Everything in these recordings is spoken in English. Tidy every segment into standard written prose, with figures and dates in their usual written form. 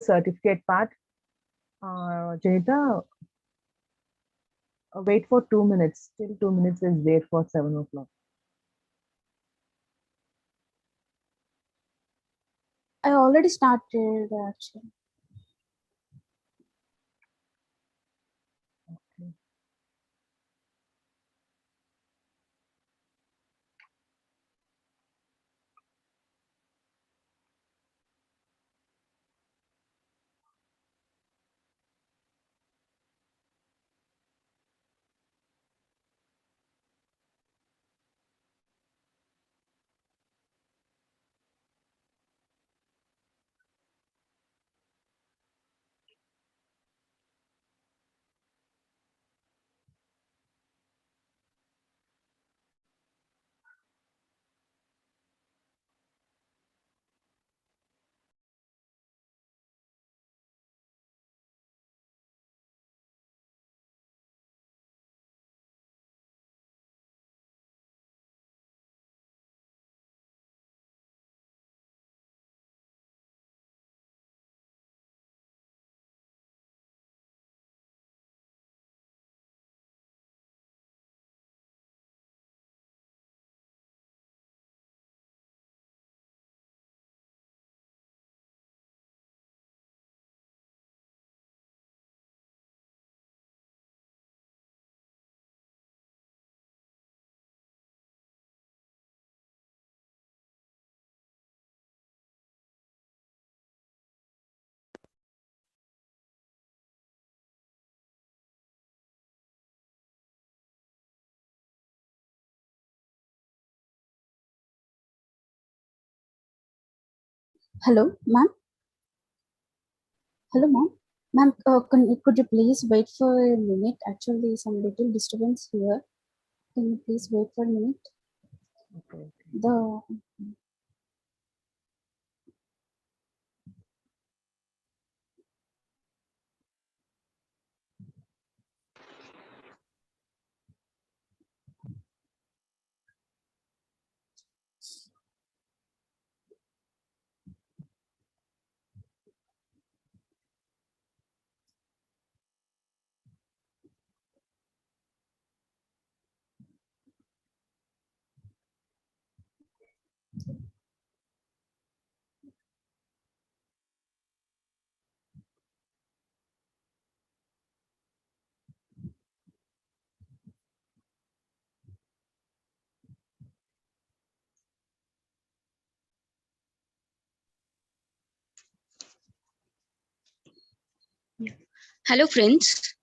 certificate part. Janita, wait for 2 minutes. Still 2 minutes is there for 7 o'clock. I already started actually. Okay. Hello, ma'am. Hello, ma'am. Ma'am, could you please wait for a minute? Actually, some little disturbance here. Can you please wait for a minute? Okay. The Hello friends,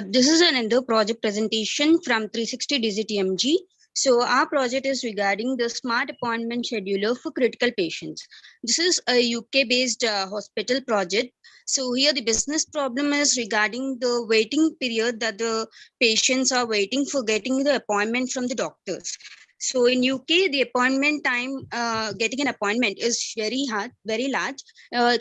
this is another project presentation from 360DigiTMG. So our project is regarding the smart appointment scheduler for critical patients. This is a UK-based hospital project. So here the business problem is regarding the waiting period that the patients are waiting for getting the appointment from the doctors. So in UK, the appointment time, getting an appointment is very hard, very large.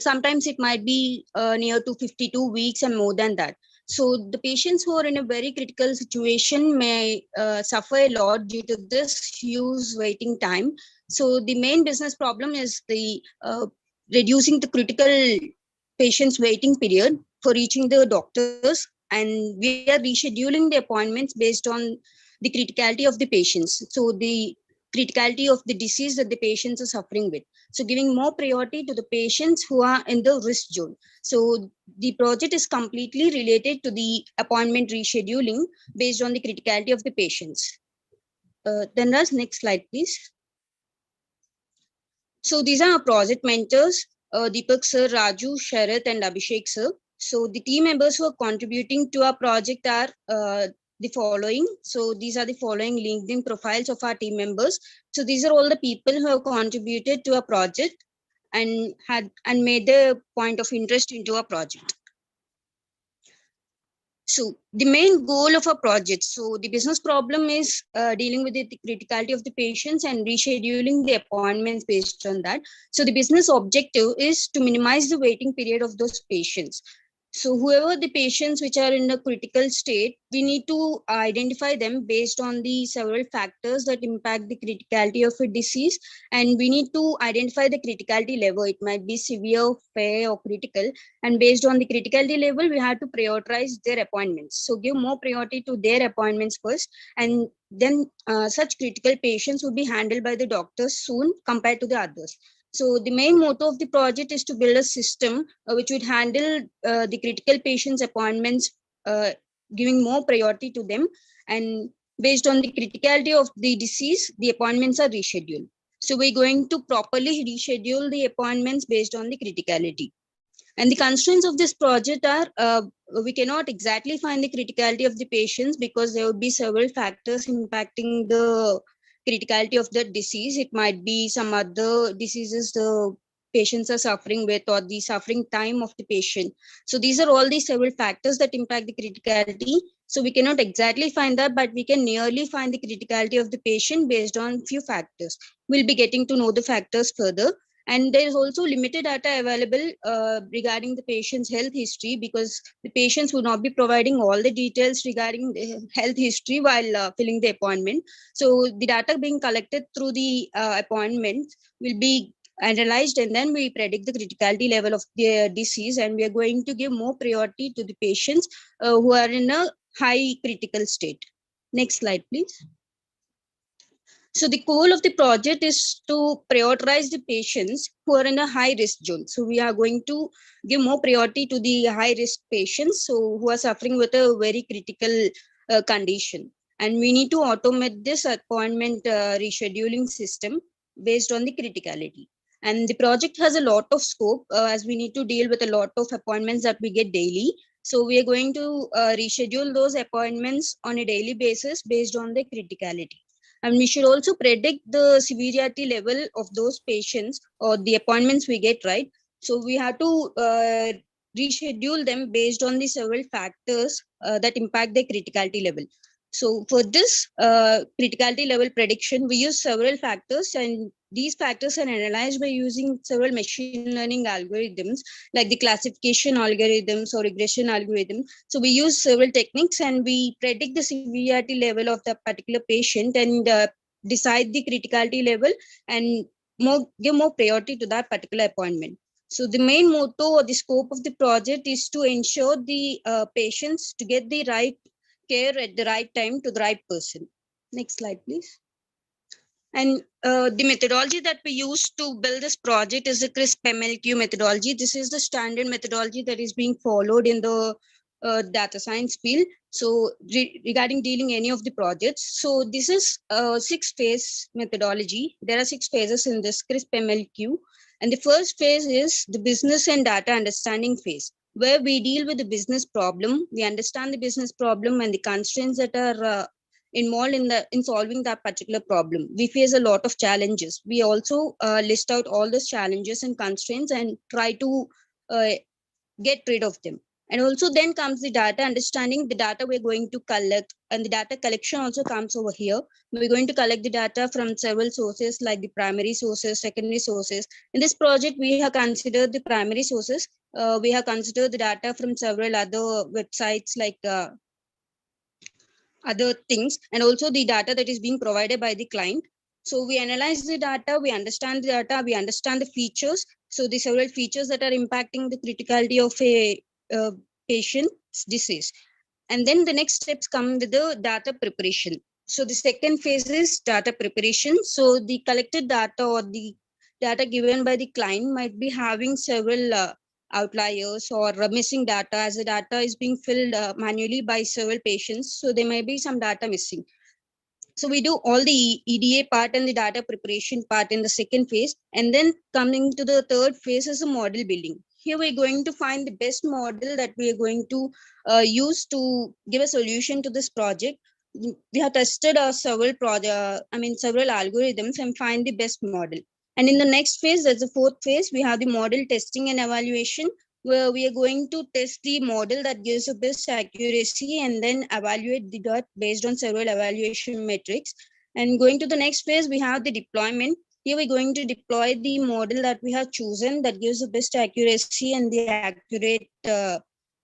Sometimes it might be near to 52 weeks and more than that. So the patients who are in a very critical situation may suffer a lot due to this huge waiting time. So the main business problem is the reducing the critical patients waiting period for reaching the doctors, and we are rescheduling the appointments based on the criticality of the patients. So the criticality of the disease that the patients are suffering with. So giving more priority to the patients who are in the risk zone. So the project is completely related to the appointment rescheduling based on the criticality of the patients. Then next slide, please. So these are our project mentors, Deepak sir, Raju, Sharath, and Abhishek sir. So the team members who are contributing to our project are the following. So these are the following LinkedIn profiles of our team members. So these are all the people who have contributed to our project and made the point of interest into our project. So the main goal of a project, so the business problem is dealing with the criticality of the patients and rescheduling the appointments based on that. So the business objective is to minimize the waiting period of those patients. So whoever the patients which are in a critical state, we need to identify them based on the several factors that impact the criticality of a disease. And we need to identify the criticality level. It might be severe, fair, or critical. And based on the criticality level, we have to prioritize their appointments. So give more priority to their appointments first. And then such critical patients will be handled by the doctors soon compared to the others. So the main motto of the project is to build a system which would handle the critical patients' appointments, giving more priority to them. And based on the criticality of the disease, the appointments are rescheduled. So we're going to properly reschedule the appointments based on the criticality. And the constraints of this project are we cannot exactly find the criticality of the patients because there would be several factors impacting the criticality of the disease. It might be some other diseases the patients are suffering with, or the suffering time of the patient. So these are all the several factors that impact the criticality. So we cannot exactly find that, but we can nearly find the criticality of the patient based on few factors. We'll be getting to know the factors further. And there is also limited data available regarding the patient's health history, because the patients will not be providing all the details regarding the health history while filling the appointment. So the data being collected through the appointment will be analyzed, and then we predict the criticality level of the disease, and we are going to give more priority to the patients who are in a high critical state. Next slide, please. So the goal of the project is to prioritize the patients who are in a high risk zone. So we are going to give more priority to the high risk patients, so who are suffering with a very critical condition. And we need to automate this appointment rescheduling system based on the criticality. And the project has a lot of scope as we need to deal with a lot of appointments that we get daily. So we are going to reschedule those appointments on a daily basis based on the criticality. And we should also predict the severity level of those patients or the appointments we get, right? So we have to reschedule them based on the several factors that impact the criticality level. So for this criticality level prediction, we use several factors, and these factors are analyzed by using several machine learning algorithms like the classification algorithms or regression algorithms. So we use several techniques, and we predict the severity level of the particular patient and decide the criticality level and give more priority to that particular appointment. So the main motto or the scope of the project is to ensure the patients to get the right care at the right time to the right person. Next slide, please. And the methodology that we use to build this project is the CRISP MLQ methodology. This is the standard methodology that is being followed in the data science field. So regarding dealing any of the projects, so this is a 6-phase methodology. There are 6 phases in this CRISP MLQ. And the first phase is the business and data understanding phase, where we deal with the business problem. We understand the business problem and the constraints that are involved in solving that particular problem. We face a lot of challenges. We also list out all those challenges and constraints and try to get rid of them. And also then comes the data understanding, the data we're going to collect, and the data collection also comes over here. We're going to collect the data from several sources like the primary sources, secondary sources. In this project, we have considered the primary sources. We have considered the data from several other websites like other things, and also the data that is being provided by the client. So we analyze the data, we understand the data, we understand the features. So the several features that are impacting the criticality of a patient's disease. And then the next steps come with the data preparation. So the second phase is data preparation. So the collected data or the data given by the client might be having several outliers or missing data, as the data is being filled manually by several patients. So there may be some data missing. So we do all the EDA part and the data preparation part in the second phase. And then coming to the third phase is a model building. Here we're going to find the best model that we are going to use to give a solution to this project. We have tested several algorithms and find the best model. And in the next phase, there's the fourth phase, we have the model testing and evaluation, where we are going to test the model that gives the best accuracy and then evaluate the dot based on several evaluation metrics. And going to the next phase, we have the deployment. Here we're going to deploy the model that we have chosen that gives the best accuracy and the accurate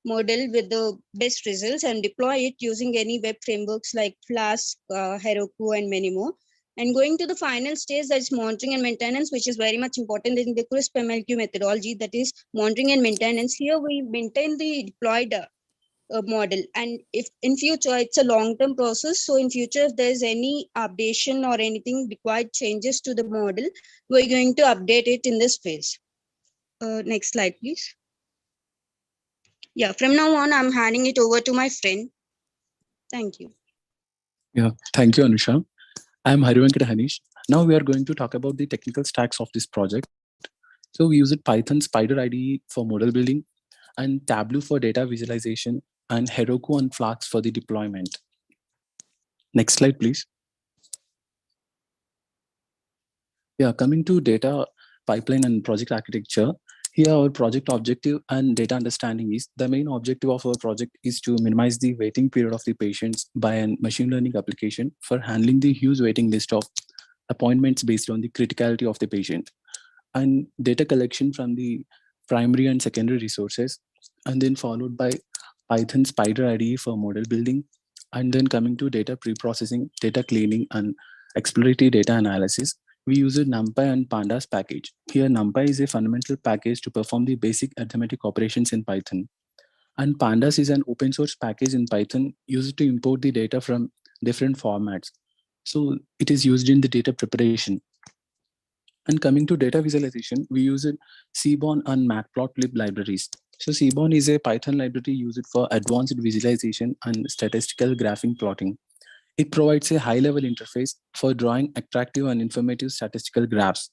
model with the best results and deploy it using any web frameworks like Flask, Heroku, and many more. And going to the final stage, that's monitoring and maintenance, which is very much important in the CRISP MLQ methodology, that is monitoring and maintenance. Here we maintain the deployed model, and if in future it's a long-term process, so in future if there's any updation or anything required changes to the model, we're going to update it in this phase. Next slide, please. Yeah, from now on, I'm handing it over to my friend. Thank you. Yeah, thank you, Anusha. I'm Harivenkata Hanish. Now we are going to talk about the technical stacks of this project. So we use Python Spider IDE for model building, and Tableau for data visualization, and Heroku and Flask for the deployment. Next slide, please. Yeah, coming to data pipeline and project architecture. Here our project objective and data understanding is, the main objective of our project is to minimize the waiting period of the patients by a machine learning application for handling the huge waiting list of appointments based on the criticality of the patient, and data collection from the primary and secondary resources, and then followed by Python Spider IDE for model building, and then coming to data pre-processing, data cleaning, and exploratory data analysis. We use a NumPy and Pandas package. Here, NumPy is a fundamental package to perform the basic arithmetic operations in Python. And Pandas is an open source package in Python used to import the data from different formats. So it is used in the data preparation. And coming to data visualization, we use it Seaborn and Matplotlib libraries. So Seaborn is a Python library used for advanced visualization and statistical graphing plotting. It provides a high-level interface for drawing attractive and informative statistical graphs.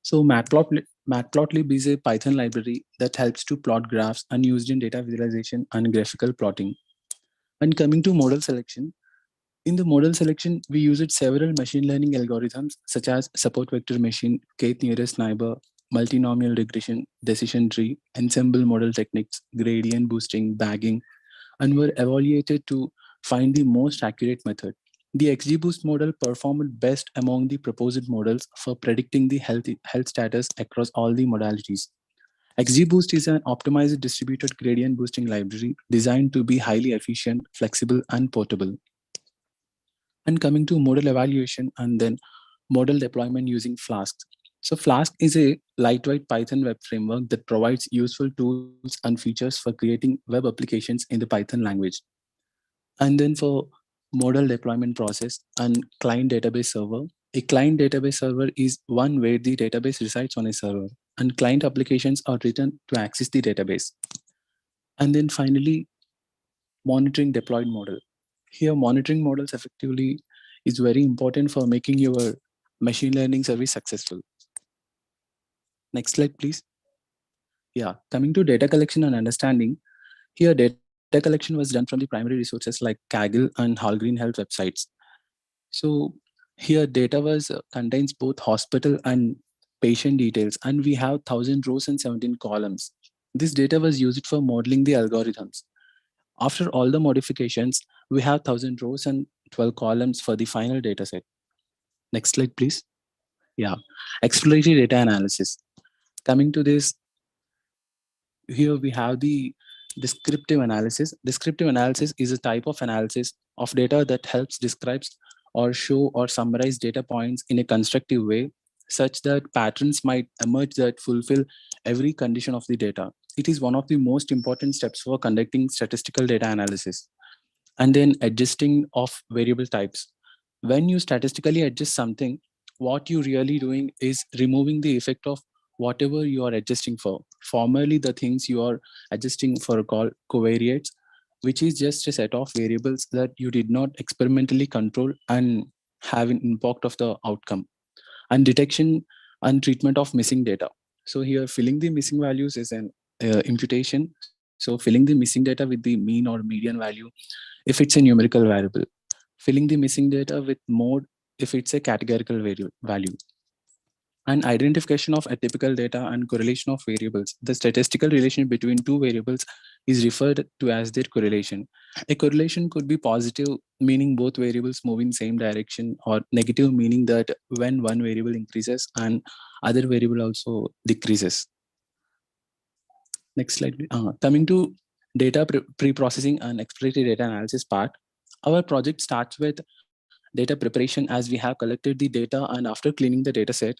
So Matplotlib is a Python library that helps to plot graphs and used in data visualization and graphical plotting. And coming to model selection, in the model selection, we used several machine learning algorithms such as support vector machine, kth nearest neighbor, multinomial regression, decision tree, ensemble model techniques, gradient boosting, bagging, and were evaluated to find the most accurate method. The XGBoost model performed best among the proposed models for predicting the health status across all the modalities. XGBoost is an optimized distributed gradient boosting library designed to be highly efficient, flexible, and portable. And coming to model evaluation and then model deployment using Flask. So Flask is a lightweight Python web framework that provides useful tools and features for creating web applications in the Python language. And then for model deployment process and client database server. A client database server is one where the database resides on a server, and client applications are written to access the database. And then finally, monitoring deployed model. Here, monitoring models effectively is very important for making your machine learning service successful. Next slide, please. Yeah, coming to data collection and understanding. Here, data collection was done from the primary resources like Kaggle and Hallgreen Health websites. So here, data was contains both hospital and patient details, and we have 1,000 rows and 17 columns. This data was used for modeling the algorithms. After all the modifications, we have 1,000 rows and 12 columns for the final data set. Next slide, please. Yeah, exploratory data analysis. Coming to this, here we have the descriptive analysis. Descriptive analysis is a type of analysis of data that helps describes or show or summarize data points in a constructive way, such that patterns might emerge that fulfill every condition of the data. It is one of the most important steps for conducting statistical data analysis. And then adjusting of variable types. When you statistically adjust something, what you're really doing is removing the effect of whatever you are adjusting for. Formerly, the things you are adjusting for are called covariates, which is just a set of variables that you did not experimentally control and have an impact of the outcome. And detection and treatment of missing data. So here, filling the missing values is an imputation. So filling the missing data with the mean or median value if it's a numerical variable. Filling the missing data with mode if it's a categorical value. And identification of atypical data and correlation of variables. The statistical relation between two variables is referred to as their correlation. A correlation could be positive, meaning both variables move in same direction, or negative, meaning that when one variable increases and other variable also decreases. Next slide. Coming to data pre-processing and exploratory data analysis part. Our project starts with data preparation as we have collected the data and after cleaning the data set.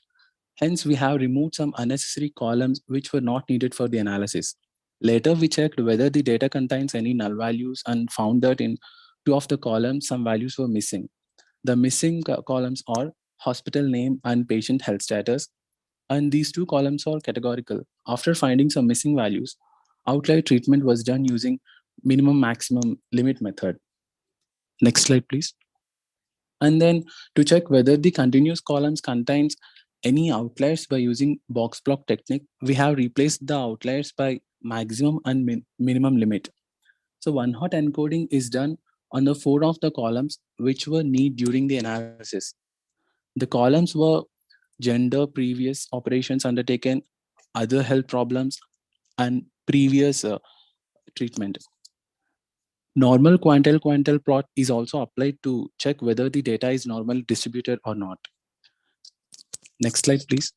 Hence, we have removed some unnecessary columns which were not needed for the analysis. Later, we checked whether the data contains any null values and found that in 2 of the columns, some values were missing. The missing columns are hospital name and patient health status. And these 2 columns are categorical. After finding some missing values, outlier treatment was done using minimum maximum limit method. Next slide, please. And then to check whether the continuous columns contains any outliers by using box plot technique, we have replaced the outliers by maximum and minimum limit. So one hot encoding is done on the 4 of the columns which were need during the analysis. The columns were gender, previous operations undertaken, other health problems, and previous treatment. Normal quantile plot is also applied to check whether the data is normally distributed or not. Next slide, please.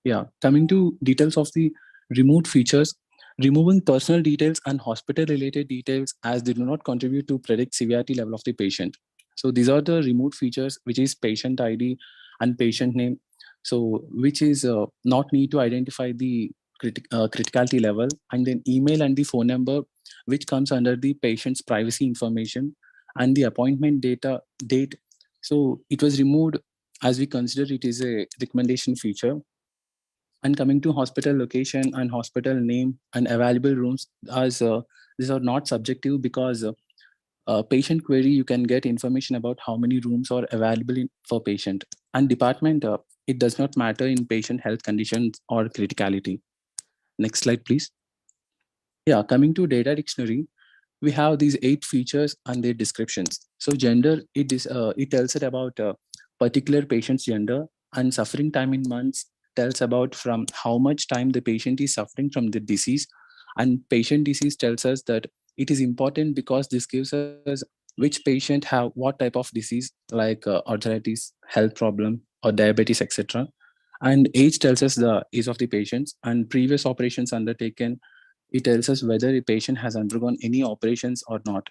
Yeah, coming to details of the removed features, removing personal details and hospital-related details as they do not contribute to predict severity level of the patient. So these are the removed features, which is patient ID and patient name. So which is not need to identify the criticality level, and then email and the phone number, which comes under the patient's privacy information, and the appointment date. So it was removed as we consider it is a recommendation feature. And coming to hospital location and hospital name and available rooms, as these are not subjective, because patient query, you can get information about how many rooms are available for patient. And department, it does not matter in patient health conditions or criticality. Next slide, please. Yeah, coming to data dictionary, we have these 8 features and their descriptions. So gender, it tells it about particular patient's gender, and suffering time in months tells about from how much time the patient is suffering from the disease. And patient disease tells us that it is important because this gives us which patient have what type of disease, like arthritis, health problem, or diabetes, etc. And age tells us the age of the patients, and previous operations undertaken, it tells us whether a patient has undergone any operations or not.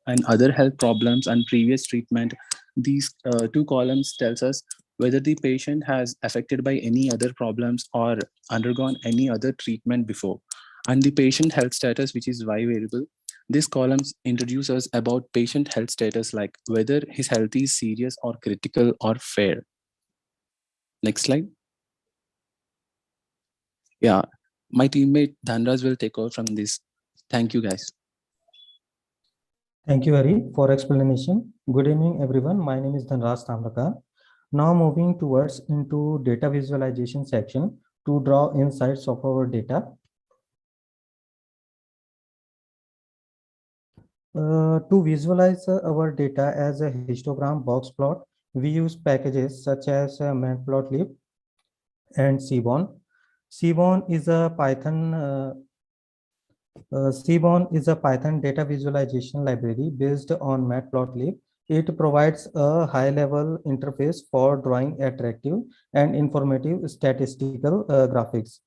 And other health problems and previous treatment, these 2 columns tells us whether the patient has affected by any other problems or undergone any other treatment before. And the patient health status, which is Y variable, these columns introduce us about patient health status, like whether his health is serious or critical or fair. Next slide. Yeah, my teammate Dhanraj will take over from this. Thank you, guys. Thank you, Hari, for explanation. Good evening, everyone. My name is Dhanraj Tamraka. Now moving towards into data visualization section to draw insights of our data. To visualize our data as a histogram box plot, we use packages such as matplotlib and Seaborn. Seaborn is a Python data visualization library based on matplotlib. It provides a high-level interface for drawing attractive and informative statistical graphics.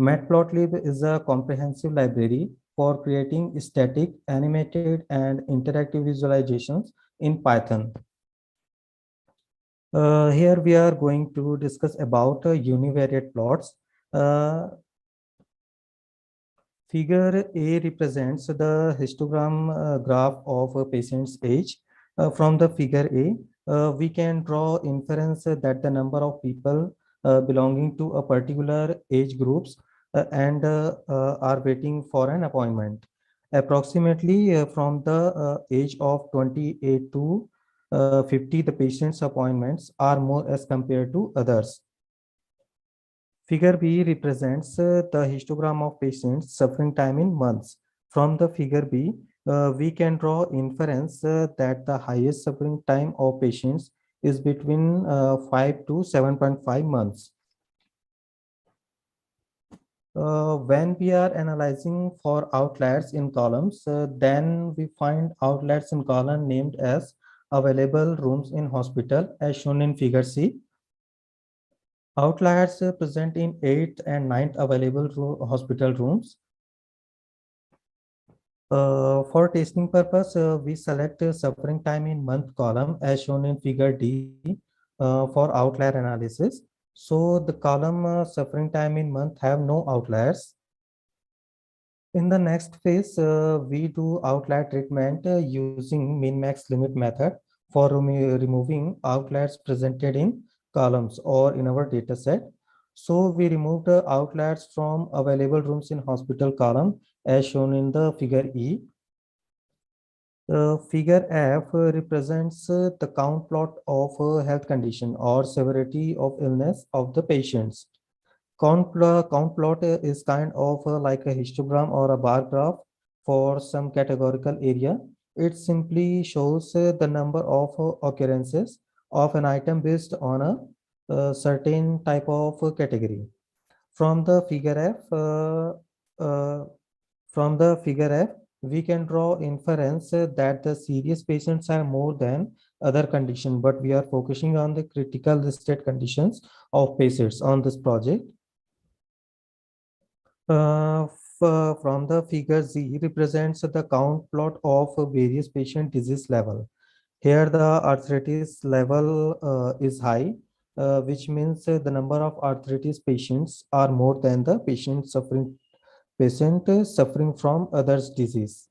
Matplotlib is a comprehensive library for creating static, animated, and interactive visualizations in Python. Here we are going to discuss about univariate plots. Figure A represents the histogram graph of a patient's age. From the figure A, we can draw inference that the number of people belonging to a particular age groups and are waiting for an appointment. Approximately from the age of 28 to 50, the patient's appointments are more as compared to others. Figure B represents the histogram of patients suffering time in months. From the figure B, we can draw inference that the highest suffering time of patients is between 5 to 7.5 months. When we are analyzing for outliers in columns, then we find outliers in column named as available rooms in hospital as shown in figure C. Outliers present in 8th and 9th available hospital rooms. For testing purpose, we select suffering time in month column as shown in figure D for outlier analysis. So the column suffering time in month have no outliers. In the next phase, we do outlier treatment using min-max limit method for removing outliers presented in columns or in our data set. So we removed outliers from available rooms in hospital column as shown in the figure E. Figure F represents the count plot of health condition or severity of illness of the patients. Count plot is kind of like a histogram or a bar graph for some categorical area. It simply shows the number of occurrences of an item based on a certain type of category. From the figure F, we can draw inference that the serious patients have more than other conditions, but we are focusing on the critical listed conditions of patients on this project. From the figure Z represents the count plot of various patient disease level. Here the arthritis level is high, which means the number of arthritis patients are more than the patient suffering from others disease.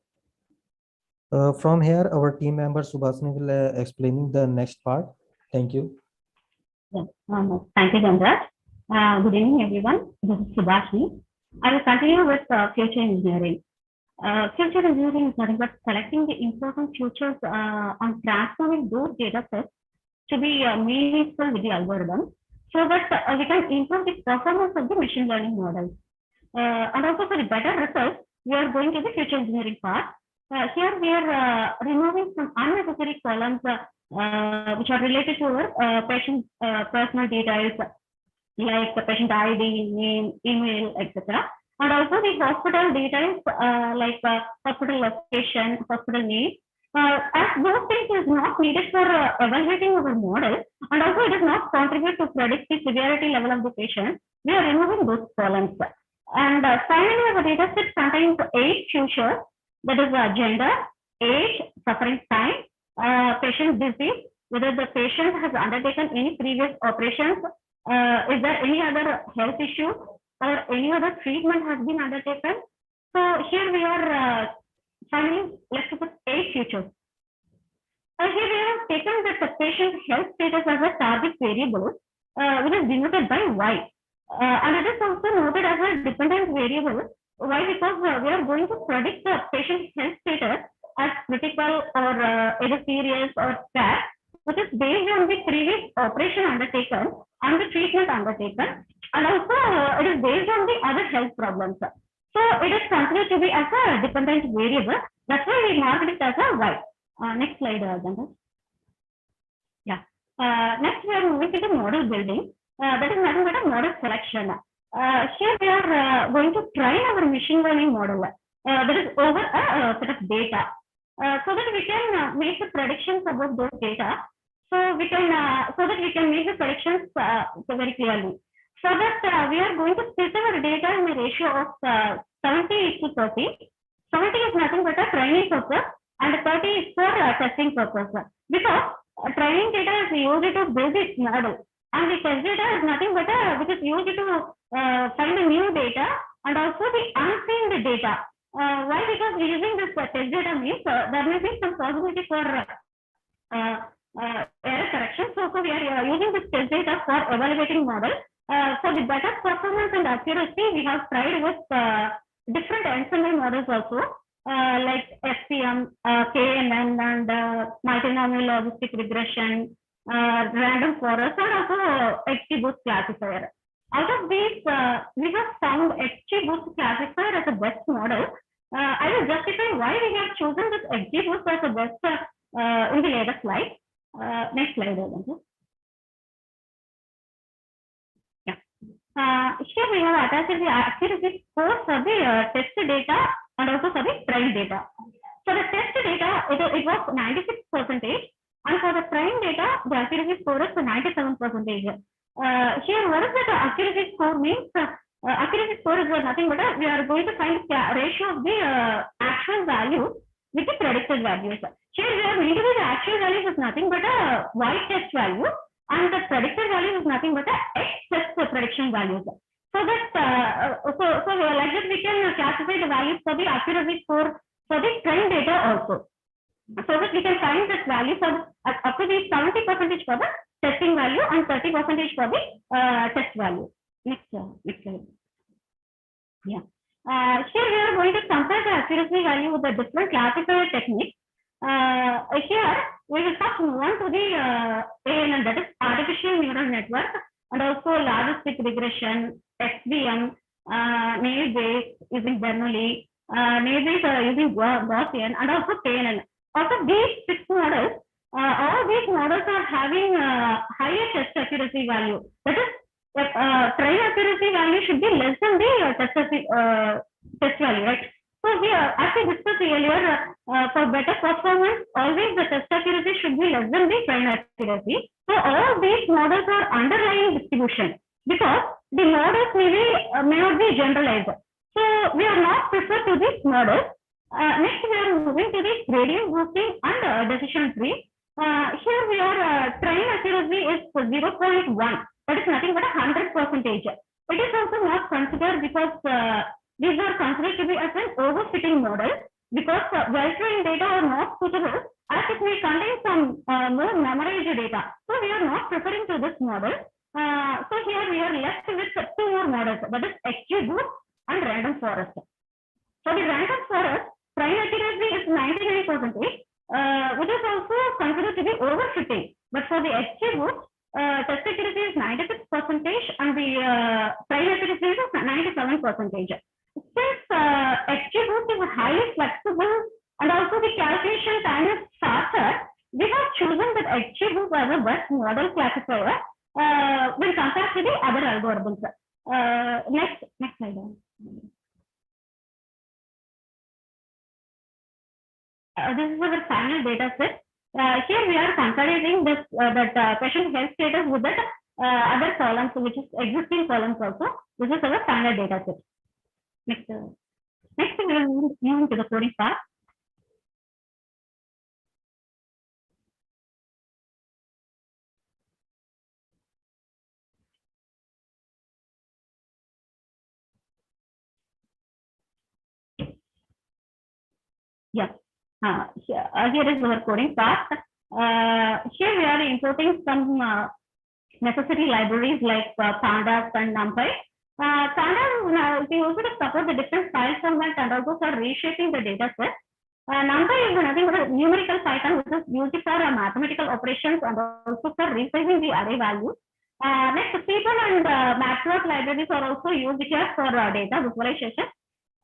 From here, our team member Subhasini will explaining the next part. Thank you. Yes, thank you, Chandra. Good evening, everyone. This is Subhasini. I will continue with future engineering. Future engineering is nothing but selecting the important futures and transforming those data sets to be meaningful with the algorithm so that we can improve the performance of the machine learning models. And also for the better results, we are going to the future engineering part. Here we are removing some unnecessary columns which are related to our patient personal details like the patient ID, name, email, etc. And also the hospital details like hospital location, hospital name. As those things is not needed for evaluating our model, and also it does not contribute to predict the severity level of the patient, we are removing those columns. And finally, our data set contains 8 futures, that is gender, age, suffering time, patient disease, whether the patient has undertaken any previous operations, is there any other health issue or any other treatment has been undertaken. So here we are finally left with 8 futures. Here we have taken the patient health status as a target variable, which is denoted by Y. And it is also noted as a dependent variable. Why? Because we are going to predict the patient health status as critical or either serious or bad, which is based on the previous operation undertaken and the treatment undertaken, and also it is based on the other health problems. So it is considered to be as a dependent variable. That's why we marked it as a Y. Next slide, Ganga. Yeah. Next, we are moving to the model building. That is nothing but a model selection. Here we are going to train our machine learning model. That is over a set of data, so that we can make the predictions about those data. So we can make the predictions very clearly. So that we are going to split our data in a ratio of 70:30. 70 is nothing but a training purpose, and 30 is for testing purpose. Because training data is used to build its model, and the test data is nothing but which is used to find the new data and also the unseen data. Why? Because using this test data means there may be some possibility for error correction. So we are using this test data for evaluating model. For the better performance and accuracy, we have tried with different ensemble models also, like SPM, KNN, and multinomial logistic regression, random forest, and also XGBoost classifier. Out of these, we have found XGBoost classifier as the best model. I will justify why we have chosen this XGBoost as the best in the later slide. Next slide, here we have attached the accuracy score for the test data and also for the train data. For the test data, it was 96%, and for the train data, the accuracy score is 97%. Here, what is the accuracy score means? Accuracy score is nothing but we are going to find the ratio of the actual actual values with the predicted values. Here we are going to be the actual values is nothing but a y test value, and the predicted value is nothing but a x test prediction values. So that so like that we can classify the values for the accuracy score for the trend data also. So that we can find this value for up to the 70% for the testing value and 30% for the test value. Next slide. Yeah. Here we are going to compare the accuracy value with the different classifier techniques. Here we will first move on to the ANN, that is artificial neural network, and also logistic regression, XBM, naive Bayes using Bernoulli, naive Bayes using Gaussian, and also KNN. Out of these 6 models, all these models are having higher test accuracy value. That is, train accuracy value should be less than the test value, right? So here, as we discussed earlier, for better performance, always the test accuracy should be less than the train accuracy. So all these models are underlying distribution because the models may not be generalized. So we are not preferred to these models. Next, we are moving to the gradient boosting and decision tree. Here we are train accuracy is 0.1. That is nothing but 100%. It is also not considered because these are considered to be as an overfitting model because well-trained data are not suitable as it may contain some more memorized data. So we are not preferring to this model. So here we are left with 2 more models, that is XGBoost and random forest. So the random forest train accuracy is 99%, which is also considered to be overfitting. But for the XGBoost, test accuracy is 96% and the train accuracy is 97%. Since XGBoost is highly flexible and also the calculation time is faster, we have chosen that XGBoost as a best model classifier when compared to the other algorithms. Next slide. This is our final data set. Here we are comparing this that patient health status with that other columns, which is existing columns also. This is our final data set. Next we will move to the coding part. Yes. Here is our coding part. Here we are importing some necessary libraries like pandas and numpy. Pandas we also support the different file formats and also for reshaping the data set. Numpy is nothing but a numerical Python which is used for mathematical operations and also for resizing the array values. Next, SQL and Matplotlib libraries are also used here for data visualization.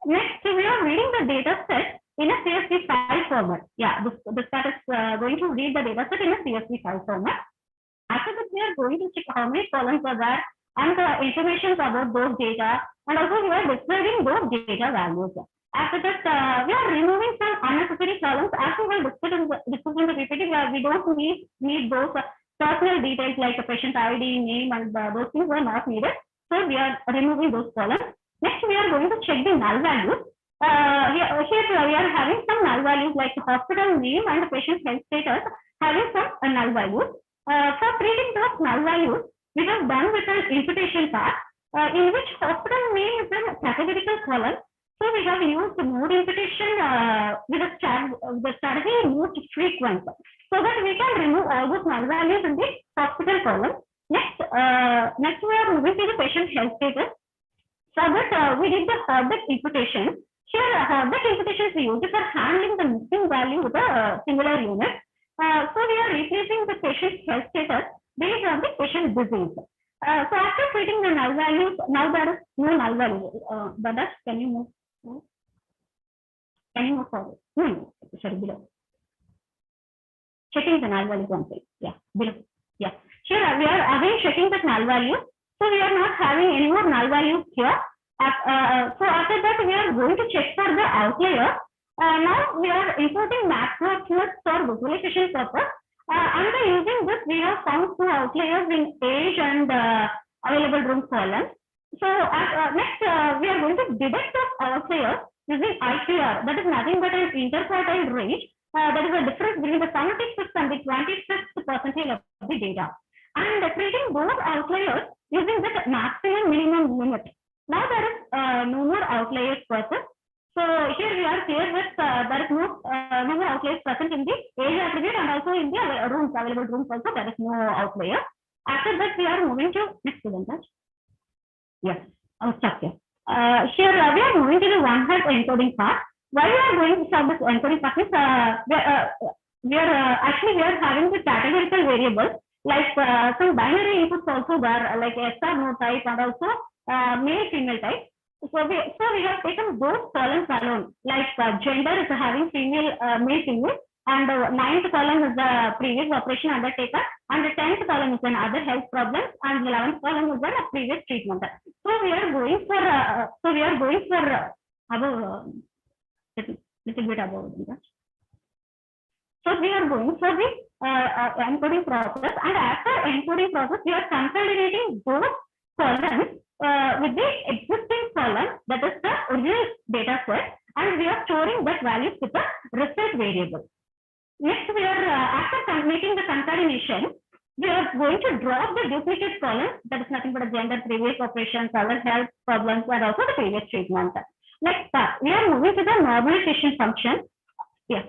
Next, we are reading the data set in a CSV file format. Yeah, this part is going to read the data set in a CSV file format. After that, we are going to check how many columns are there and the information about those data, and also we are describing those data values. After that, we are removing some unnecessary columns. As we will discuss in the PPT, we don't need those personal details like a patient ID, name, and those things are not needed. So we are removing those columns. Next, we are going to check the null values. Here we are having some null values like hospital name and patient health status having some null values. For treating those null values, we have done with an imputation part in which hospital name is a categorical column. So we have used mode imputation with the strategy most frequent, so that we can remove all those null values in the hospital column. Next we are moving to the patient health status. So that we did the Herbert imputation. Here, Herbert imputation is used for handling the missing value with a singular unit. So we are replacing the patient health status based on the patient disease. So after treating the null values, now there is no null value. But can you move? Can you move forward? No, sorry, below. Checking the null value one thing. Yeah, below. Yeah. Here we are again checking the null value. So we are not having any more null values here. So after that, we are going to check for the outlier. Now we are importing Matplotlib for visualization purpose. And using this, we have found 2 outliers in age and available room columns. So next, we are going to detect the outliers using IQR, that is nothing but an interquartile range. That is a difference between the 76th and the 26th percentile of the data. And treating those outliers using the maximum minimum limit. Now there is no more outliers present. So here we are clear with there is no more outliers present in the area attribute and also in the rooms, available rooms also there is no outlier. After that we are moving to next student. Yes, I'll stop here. Here we are moving to the one-hot encoding part. Why we are going to start this encoding part is we are having the categorical variables like some binary inputs also there like SR no type and also male female type. So we have taken those columns alone like gender is having female male female and the 9th column is the previous operation undertaken and the 10th column is an other health problems and the 11th column is a previous treatment. So we are going for above little bit above that. So we are going for the encoding process, and after encoding process, we are consolidating those columns with the existing column, that is the original data set, and we are storing that values with the result variable. Next, we are after making the concatenation, we are going to drop the duplicate column, that is nothing but a gender, previous operations, other health problems, and also the previous treatment. Next, we are moving to the normalization function. Yes.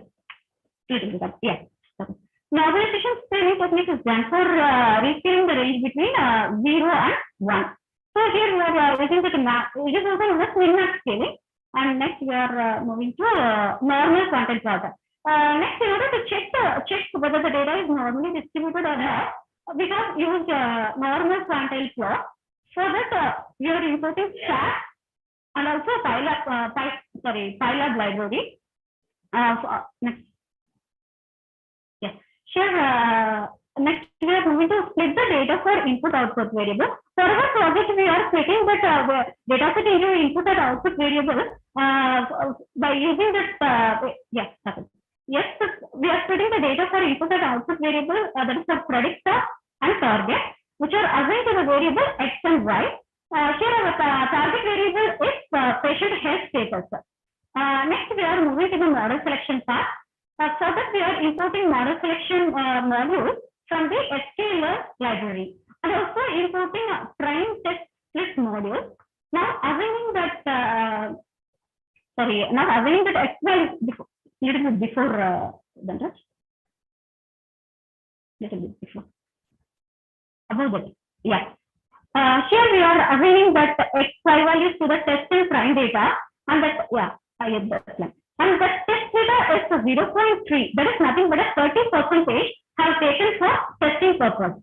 Yes. Normalization scaling technique is done for rescaling the range between 0 and 1. So here we are using the map. It is also known as min-max scaling. And next we are moving to normal content plot. Next, in order to check whether the data is normally distributed or not, we have used normal quantile plot. For that, we are importing SAS and also PyLab library. Next. Yes. Here, next we are moving to split the data for input-output variable. For our project, we are splitting that data set into input and output variable by using that. Yes, yes, we are splitting the data for input and output variable. That is the predictor and target, which are assigned to the variable x and y. Here, our target variable is patient health status. Next, we are moving to the model selection part. For that, we are importing model selection module from the SKLer library and also importing a prime test split module. Now, assuming that x value before, little bit before little bit before above that. Yeah. Here we are assuming that x y values to the test and prime data, and that I get that line. And the test data is 0.3. That is nothing but a 30% have taken for testing purpose.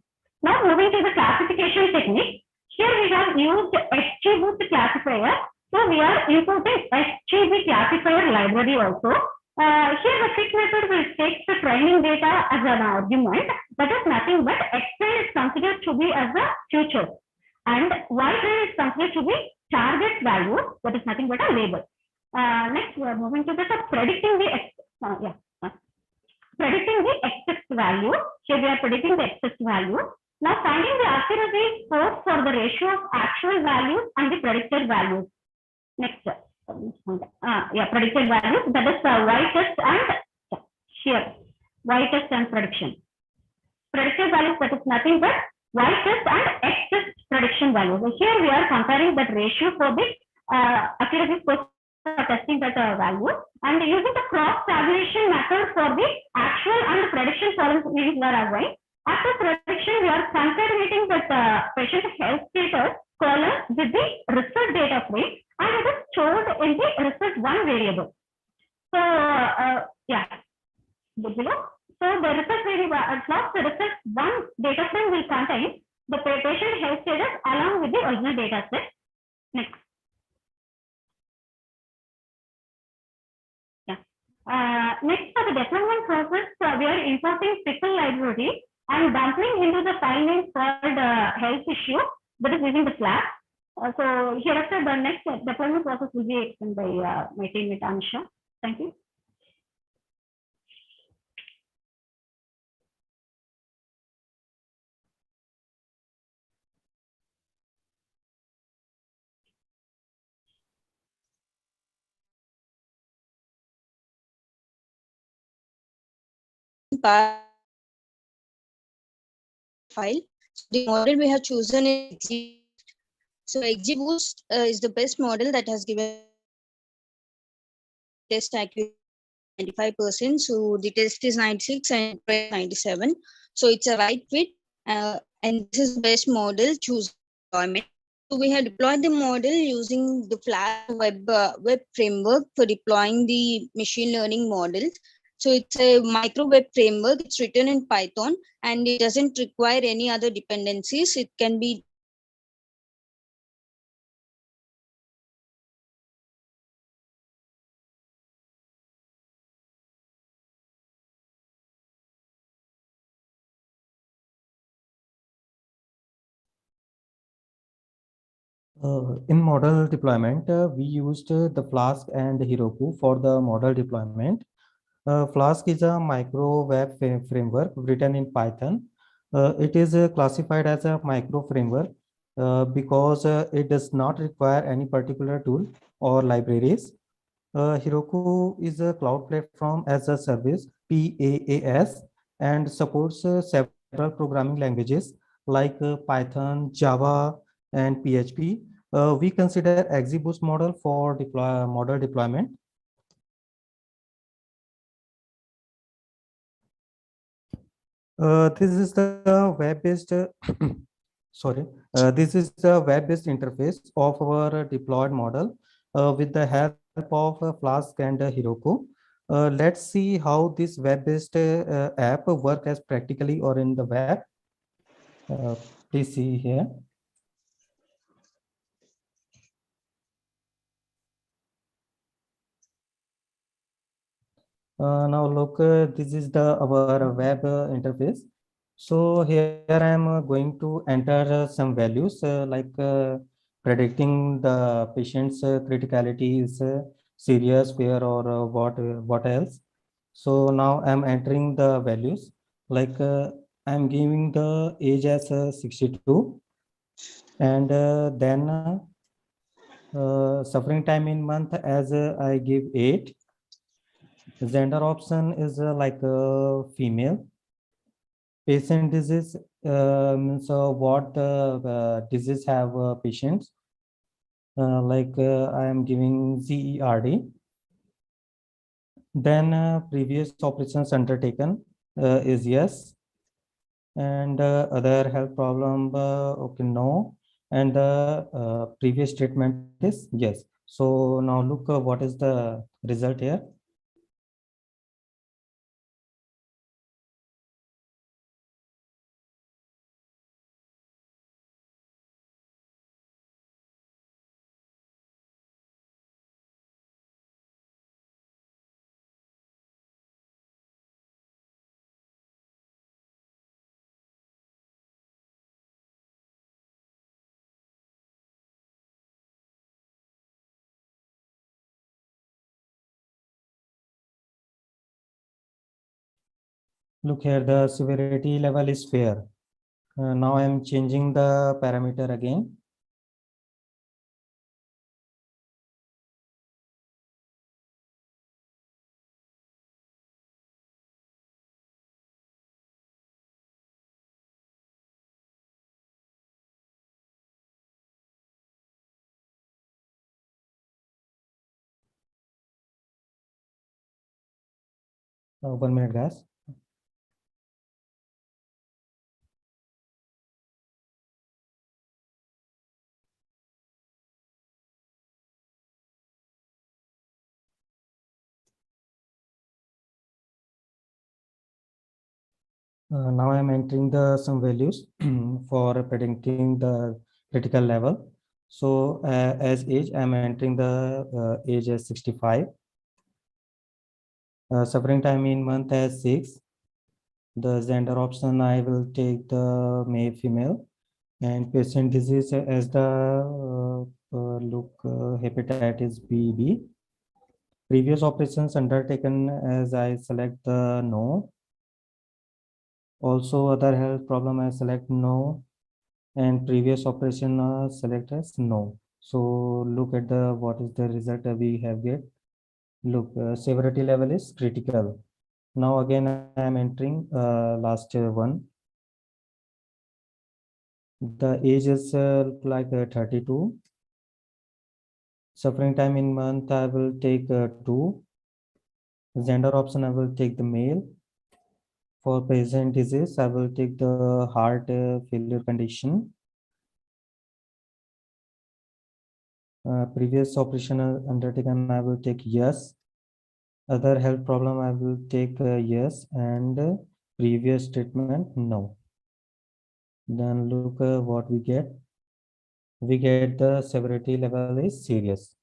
Now moving to the classification technique. Here we have used XGBoost classifier. So we are importing XGB classifier library also. Here the fit method will take the training data as an argument. That is nothing but X train is considered to be as a future. And Y train is considered to be target value. That is nothing but a label. Next, we are moving to the predicting the excess value. Here we are predicting the excess value. Now finding the accuracy scores for the ratio of actual values and the predicted values. Next, predicted values. That is Y test and here Y test and prediction. Predicted values, that is nothing but Y test and X test prediction values. So here we are comparing that ratio for the accuracy scores. Testing that value and using the cross tabulation method for the actual and prediction columns we are assigned. After prediction, we are concatenating that patient health status column with the result data frame and it is stored in the result one variable. So below. So the result variable the result one data frame will contain the patient health status along with the original data set. Next. Next, for the deployment process, we are importing pickle library and dumping into the file name called health issue, that is using the flag. So hereafter, the next deployment process will be explained by my teammate Anisha. Thank you. part file. So the model we have chosen is XGBoost. So XGBoost is the best model that has given test accuracy 95%. So the test is 96 and 97. So it's a right fit. And this is the best model choose deployment. So we have deployed the model using the Flash web framework for deploying the machine learning models. So it's a micro web framework. It's written in Python and it doesn't require any other dependencies. It can be In model deployment, we used the Flask and Heroku for the model deployment. Flask is a micro web framework written in Python. It is classified as a micro framework because it does not require any particular tool or libraries. Heroku is a cloud platform as a service, PaaS, and supports several programming languages like Python, Java, and PHP. We consider XGBoost model for model deployment. This is the web-based sorry. This is the web-based interface of our deployed model with the help of Flask and Heroku. Let's see how this web-based app work as practically or in the web. Please see here. Now look, this is the our web interface. So here I am going to enter some values like predicting the patient's criticality is serious, fair, or what else. So now I'm entering the values like I'm giving the age as 62 and then suffering time in month as I give 8. Gender option is like female. Patient disease means what disease have patients. Like I am giving ZERD. Then previous operations undertaken is yes. And other health problem, okay, no. And the previous statement is yes. So now look what is the result here. Look here, the severity level is fair. Now I am changing the parameter again. One minute, guys. Now I'm entering the some values for predicting the critical level. So as age, I'm entering the age as 65. Suffering time in month as 6. The gender option, I will take the male, female, and patient disease as the hepatitis B. Previous operations undertaken as I select the no. Also other health problem I select no, and previous operation select as no. So look at the what is the result we have get. Look, severity level is critical. Now again, I am entering last one. The age is look like 32. Suffering time in month, I will take 2. Gender option, I will take the male. For present disease, I will take the heart failure condition. Previous operation undertaken, I will take yes. Other health problem, I will take yes, and previous treatment, no. Then look what we get. We get the severity level is serious.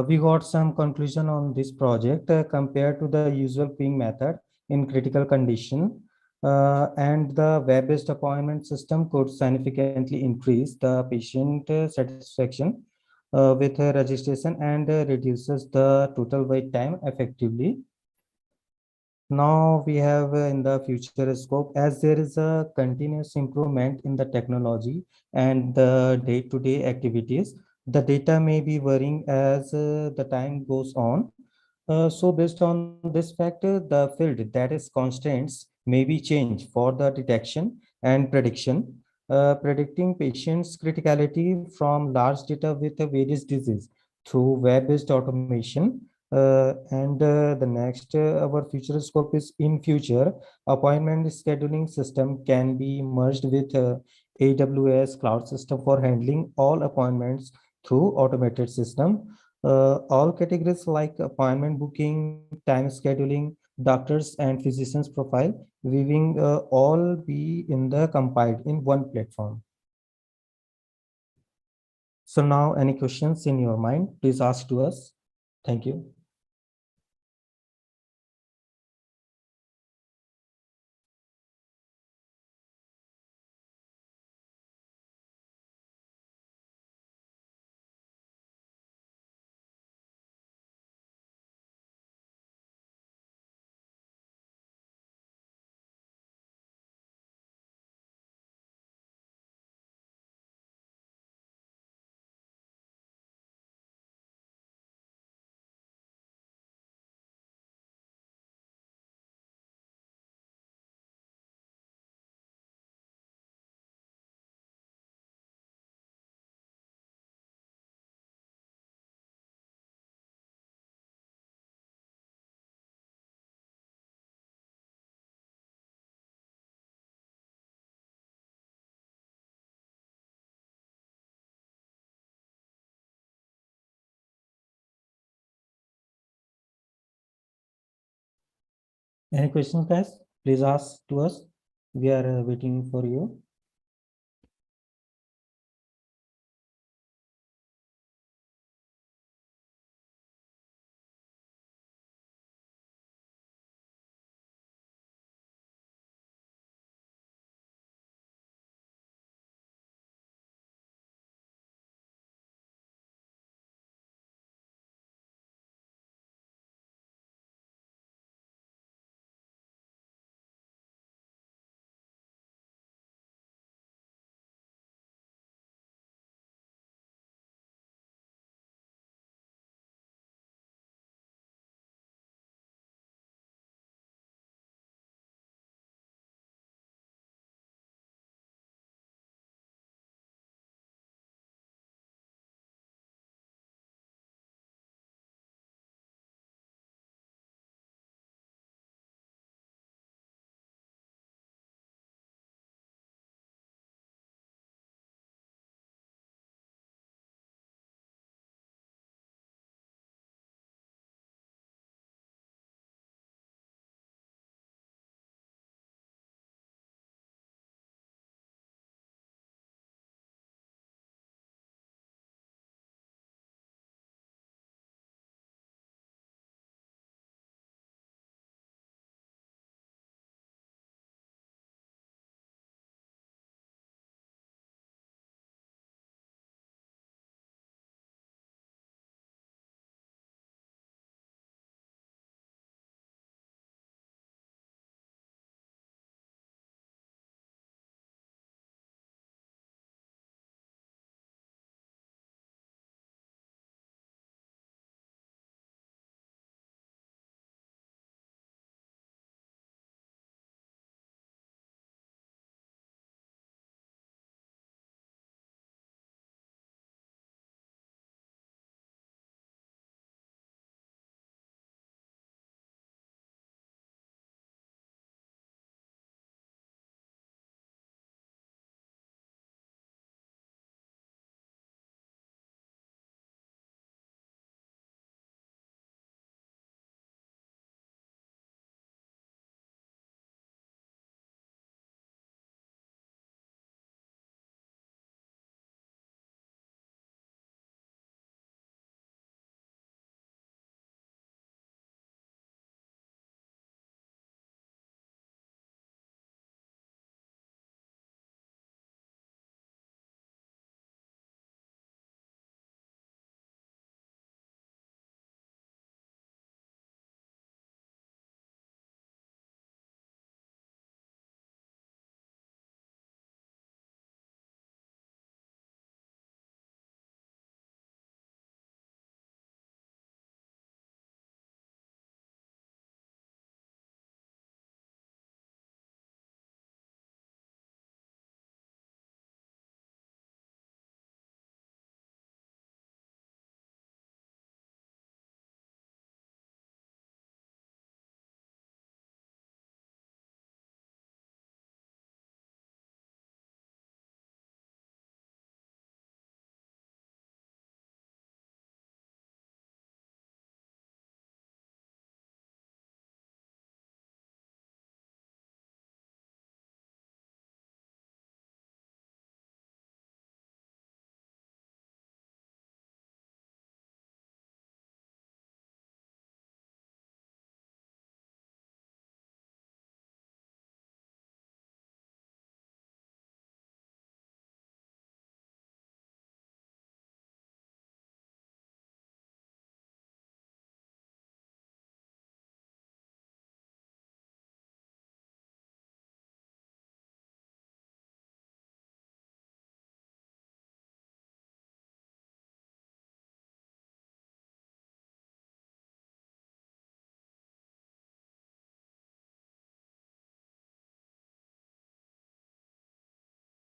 We got some conclusion on this project compared to the usual queuing method in critical condition. And the web-based appointment system could significantly increase the patient satisfaction with registration and reduces the total wait time effectively. Now we have in the future scope, as there is a continuous improvement in the technology and the day-to-day activities, the data may be varying as the time goes on. So based on this factor, the field that is constraints may be changed for the detection and prediction, predicting patients' criticality from large data with various disease through web-based automation. And the next, our future scope is in future, appointment scheduling system can be merged with AWS cloud system for handling all appointments through automated system. All categories like appointment booking, time scheduling, doctors and physicians profile, viewing all be in the compiled in one platform. So now any questions in your mind, please ask to us. Thank you. Any questions, guys? Please ask to us. We are waiting for you.